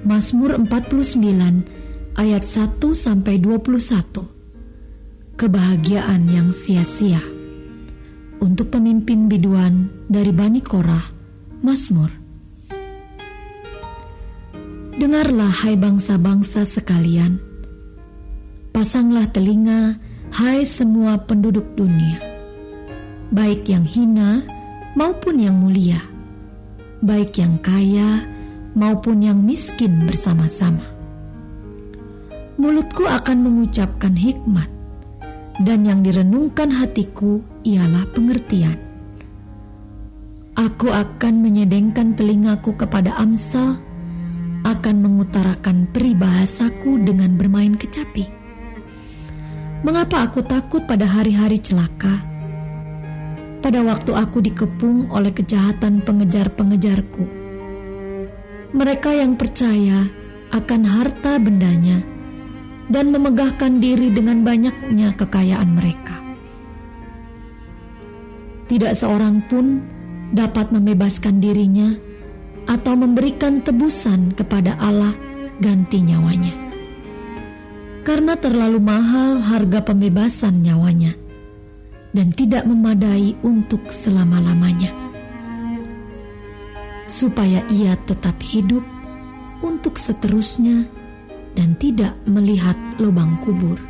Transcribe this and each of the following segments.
Mazmur 49 ayat 1-21. Kebahagiaan yang sia-sia. Untuk pemimpin biduan dari Bani Korah, Mazmur. Dengarlah hai bangsa-bangsa sekalian, pasanglah telinga hai semua penduduk dunia, baik yang hina maupun yang mulia, baik yang kaya maupun yang miskin bersama-sama. Mulutku akan mengucapkan hikmat, dan yang direnungkan hatiku ialah pengertian. Aku akan menyedengkan telingaku kepada amsal, akan mengutarakan peribahasaku dengan bermain kecapi. Mengapa aku takut pada hari-hari celaka? Pada waktu aku dikepung oleh kejahatan pengejar-pengejarku. Mereka yang percaya akan harta bendanya dan memegahkan diri dengan banyaknya kekayaan mereka. Tidak seorang pun dapat membebaskan dirinya atau memberikan tebusan kepada Allah ganti nyawanya. Karena terlalu mahal harga pembebasan nyawanya dan tidak memadai untuk selama-lamanya. Supaya ia tetap hidup untuk seterusnya dan tidak melihat lubang kubur.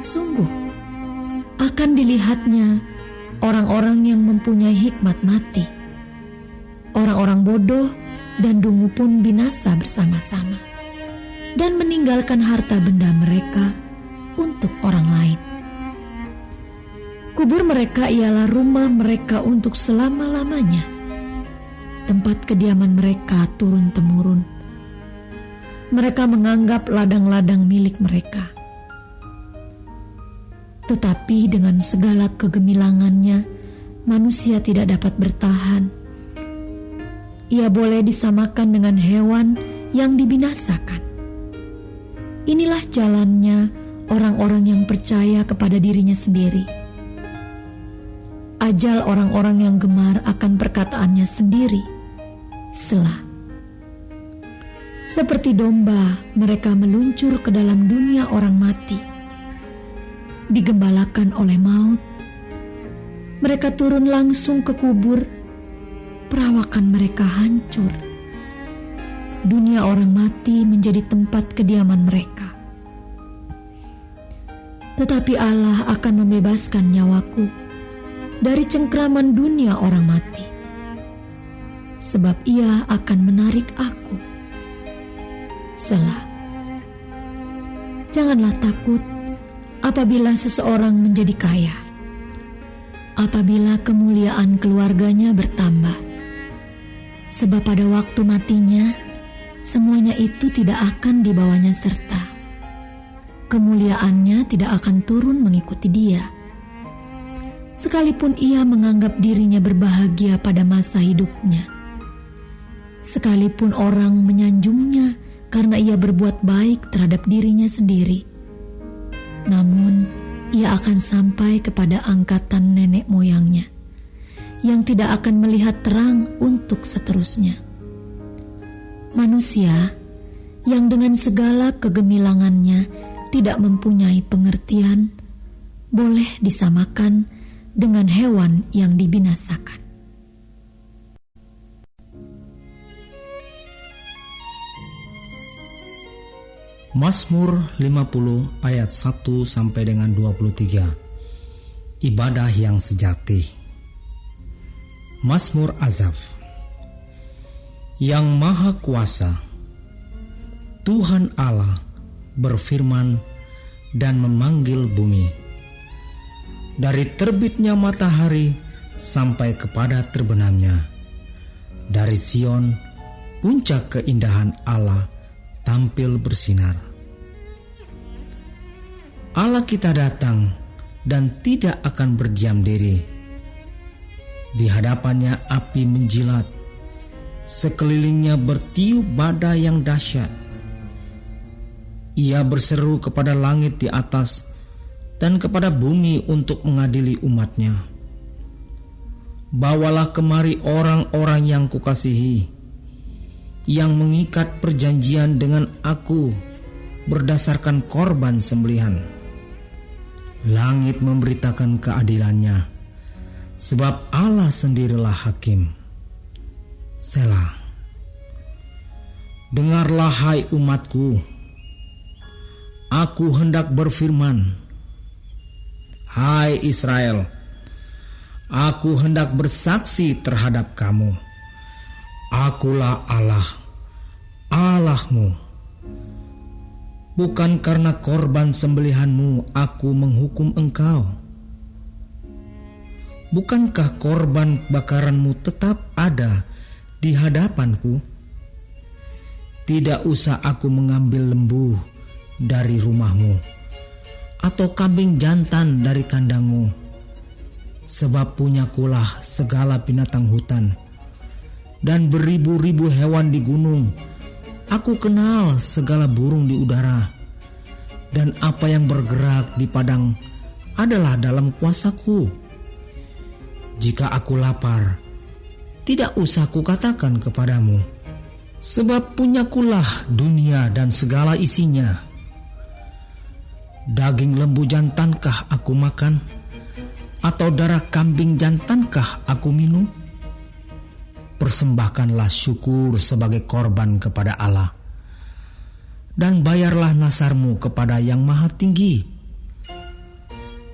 Sungguh, akan dilihatnya orang-orang yang mempunyai hikmat mati. Orang-orang bodoh dan dungu pun binasa bersama-sama dan meninggalkan harta benda mereka untuk orang lain. Kubur mereka ialah rumah mereka untuk selama-lamanya, tempat kediaman mereka turun-temurun. Mereka menganggap ladang-ladang milik mereka. Tetapi dengan segala kegemilangannya, manusia tidak dapat bertahan. Ia boleh disamakan dengan hewan yang dibinasakan. Inilah jalannya orang-orang yang percaya kepada dirinya sendiri. Ajal orang-orang yang gemar akan perkataannya sendiri. Selah. Seperti domba, mereka meluncur ke dalam dunia orang mati, digembalakan oleh maut. Mereka turun langsung ke kubur, perawakan mereka hancur. Dunia orang mati menjadi tempat kediaman mereka. Tetapi Allah akan membebaskan nyawaku dari cengkraman dunia orang mati, sebab Ia akan menarik aku. Selah. Janganlah takut apabila seseorang menjadi kaya, apabila kemuliaan keluarganya bertambah, sebab pada waktu matinya semuanya itu tidak akan dibawanya serta. Kemuliaannya tidak akan turun mengikuti dia. Sekalipun ia menganggap dirinya berbahagia pada masa hidupnya, sekalipun orang menyanjungnya karena ia berbuat baik terhadap dirinya sendiri, namun ia akan sampai kepada angkatan nenek moyangnya yang tidak akan melihat terang untuk seterusnya. Manusia yang dengan segala kegemilangannya tidak mempunyai pengertian boleh disamakan dengan hewan yang dibinasakan. Mazmur 50 ayat 1 sampai dengan 23. Ibadah yang sejati. Mazmur Asaf. Yang Maha Kuasa, Tuhan Allah berfirman dan memanggil bumi. Dari terbitnya matahari sampai kepada terbenamnya, dari Sion puncak keindahan Allah tampil bersinar. Allah kita datang dan tidak akan berdiam diri. Di hadapannya api menjilat, sekelilingnya bertiup badai yang dahsyat. Ia berseru kepada langit di atas dan kepada bumi untuk mengadili umatnya. Bawalah kemari orang-orang yang kukasihi, yang mengikat perjanjian dengan aku berdasarkan korban sembelihan. Langit memberitakan keadilannya, sebab Allah sendirilah hakim. Selah. Dengarlah hai umatku, aku hendak berfirman. Hai Israel, aku hendak bersaksi terhadap kamu. Akulah Allah, Allahmu. Bukan karena korban sembelihanmu aku menghukum engkau. Bukankah korban bakaranmu tetap ada di hadapanku? Tidak usah aku mengambil lembu dari rumahmu atau kambing jantan dari kandangmu, sebab punyakulah segala binatang hutan dan beribu-ribu hewan di gunung. Aku kenal segala burung di udara, dan apa yang bergerak di padang adalah dalam kuasaku. Jika aku lapar, tidak usah kukatakan kepadamu, sebab punyakulah dunia dan segala isinya. Daging lembu jantankah aku makan, atau darah kambing jantankah aku minum? Persembahkanlah syukur sebagai korban kepada Allah, dan bayarlah nasarmu kepada Yang Maha Tinggi.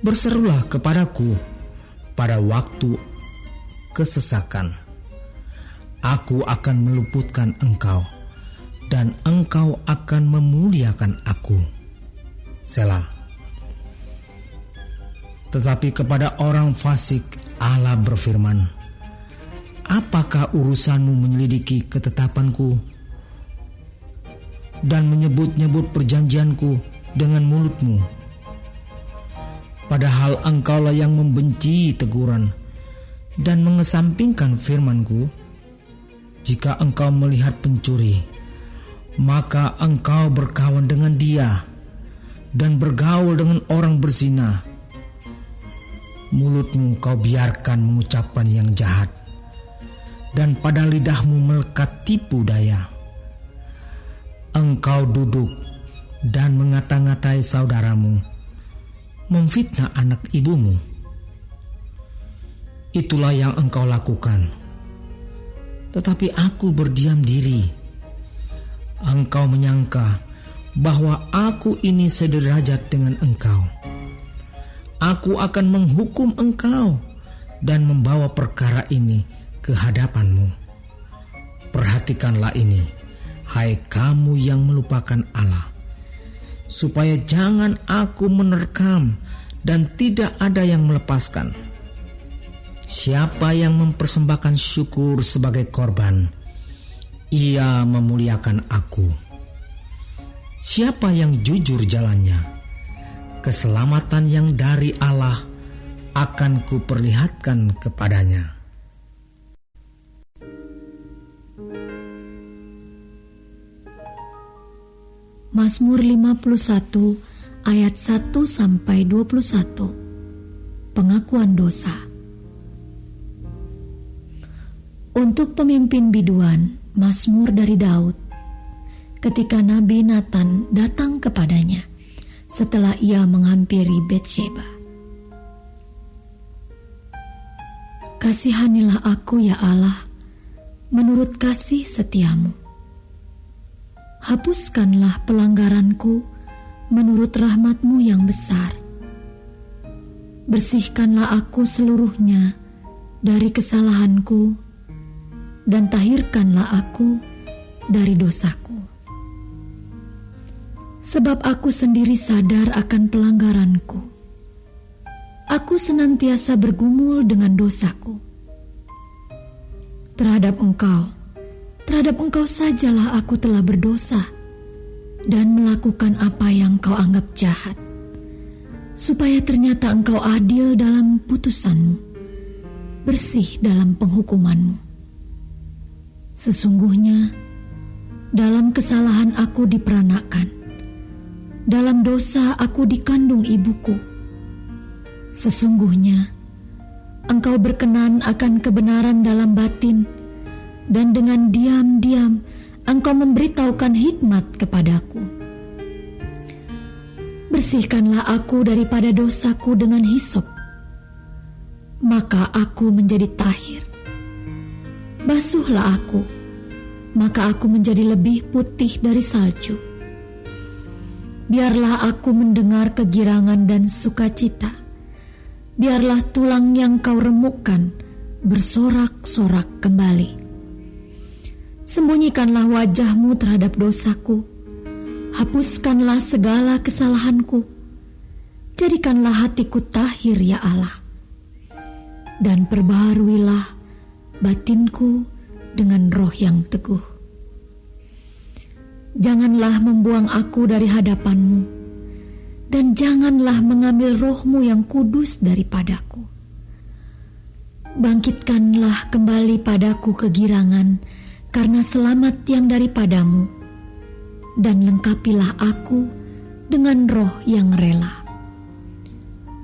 Berserulah kepadaku pada waktu kesesakan. Aku akan meluputkan engkau, dan engkau akan memuliakan aku. Selah. Tetapi kepada orang fasik Allah berfirman, apakah urusanmu menyelidiki ketetapanku dan menyebut-nyebut perjanjianku dengan mulutmu? Padahal engkaulah yang membenci teguran dan mengesampingkan firmanku. Jika engkau melihat pencuri, maka engkau berkawan dengan dia dan bergaul dengan orang berzina. Mulutmu kau biarkan mengucapkan yang jahat, dan pada lidahmu melekat tipu daya. Engkau duduk dan mengata-ngatai saudaramu, memfitnah anak ibumu. Itulah yang engkau lakukan. Tetapi aku berdiam diri. Engkau menyangka bahwa aku ini sederajat dengan engkau. Aku akan menghukum engkau dan membawa perkara ini ke hadapanmu. Perhatikanlah ini, hai kamu yang melupakan Allah, supaya jangan aku menerkam dan tidak ada yang melepaskan. Siapa yang mempersembahkan syukur sebagai korban, ia memuliakan aku. Siapa yang jujur jalannya, keselamatan yang dari Allah akan kuperlihatkan kepadanya. Mazmur 51 ayat 1-21. Pengakuan dosa. Untuk pemimpin biduan, Mazmur dari Daud. Ketika Nabi Nathan datang kepadanya setelah ia menghampiri Betsheba. Kasihanilah aku ya Allah, menurut kasih setiamu. Hapuskanlah pelanggaranku menurut rahmat-Mu yang besar. Bersihkanlah aku seluruhnya dari kesalahanku, dan tahirkanlah aku dari dosaku. Sebab aku sendiri sadar akan pelanggaranku. Aku senantiasa bergumul dengan dosaku. Terhadap Engkau sajalah aku telah berdosa dan melakukan apa yang Kau anggap jahat, supaya ternyata Engkau adil dalam putusan-Mu, bersih dalam penghukuman-Mu. Sesungguhnya dalam kesalahan aku diperanakkan, dalam dosa aku dikandung ibuku. Sesungguhnya Engkau berkenan akan kebenaran dalam batin, dan dengan diam-diam Engkau memberitahukan hikmat kepadaku. Bersihkanlah aku daripada dosaku dengan hisop, maka aku menjadi tahir. Basuhlah aku, maka aku menjadi lebih putih dari salju. Biarlah aku mendengar kegirangan dan sukacita. Biarlah tulang yang kau remukkan bersorak-sorak kembali. Sembunyikanlah wajahmu terhadap dosaku. Hapuskanlah segala kesalahanku. Jadikanlah hatiku tahir ya Allah. Dan perbaharuilah batinku dengan roh yang teguh. Janganlah membuang aku dari hadapanmu, dan janganlah mengambil rohmu yang kudus daripadaku. Bangkitkanlah kembali padaku kegirangan karena selamat yang daripadamu, dan lengkapilah aku dengan roh yang rela.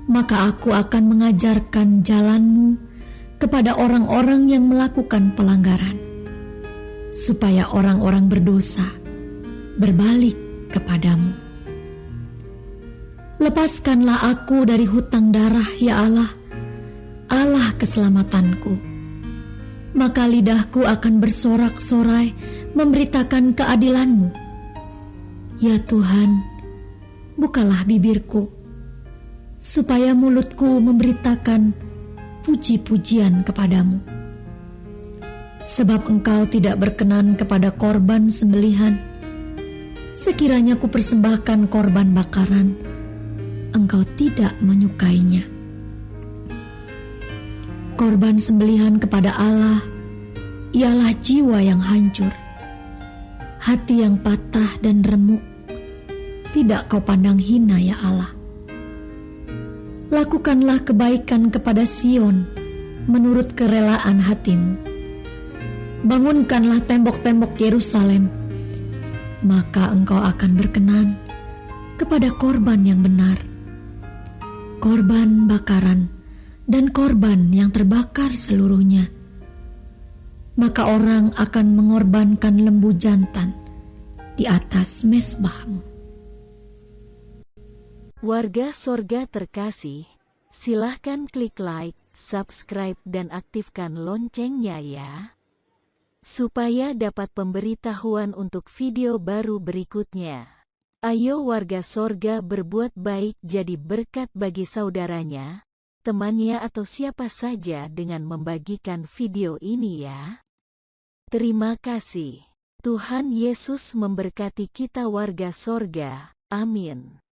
Maka aku akan mengajarkan jalanmu kepada orang-orang yang melakukan pelanggaran, supaya orang-orang berdosa berbalik kepadamu. Lepaskanlah aku dari hutang darah ya Allah, Allah keselamatanku. Maka lidahku akan bersorak-sorai memberitakan keadilanmu. Ya Tuhan, bukalah bibirku, supaya mulutku memberitakan puji-pujian kepadamu. Sebab Engkau tidak berkenan kepada korban sembelihan. Sekiranya ku persembahkan korban bakaran, Engkau tidak menyukainya. Korban sembelihan kepada Allah ialah jiwa yang hancur, hati yang patah dan remuk. Tidak kau pandang hina ya Allah. Lakukanlah kebaikan kepada Sion menurut kerelaan hatimu. Bangunkanlah tembok-tembok Yerusalem, maka Engkau akan berkenan kepada korban yang benar, korban bakaran dan korban yang terbakar seluruhnya. Maka orang akan mengorbankan lembu jantan di atas mezbahmu. Warga Sorga terkasih, silahkan klik like, subscribe dan aktifkan loncengnya ya, supaya dapat pemberitahuan untuk video baru berikutnya. Ayo warga Sorga berbuat baik jadi berkat bagi saudaranya, temannya atau siapa saja dengan membagikan video ini ya. Terima kasih. Tuhan Yesus memberkati kita warga Sorga. Amin.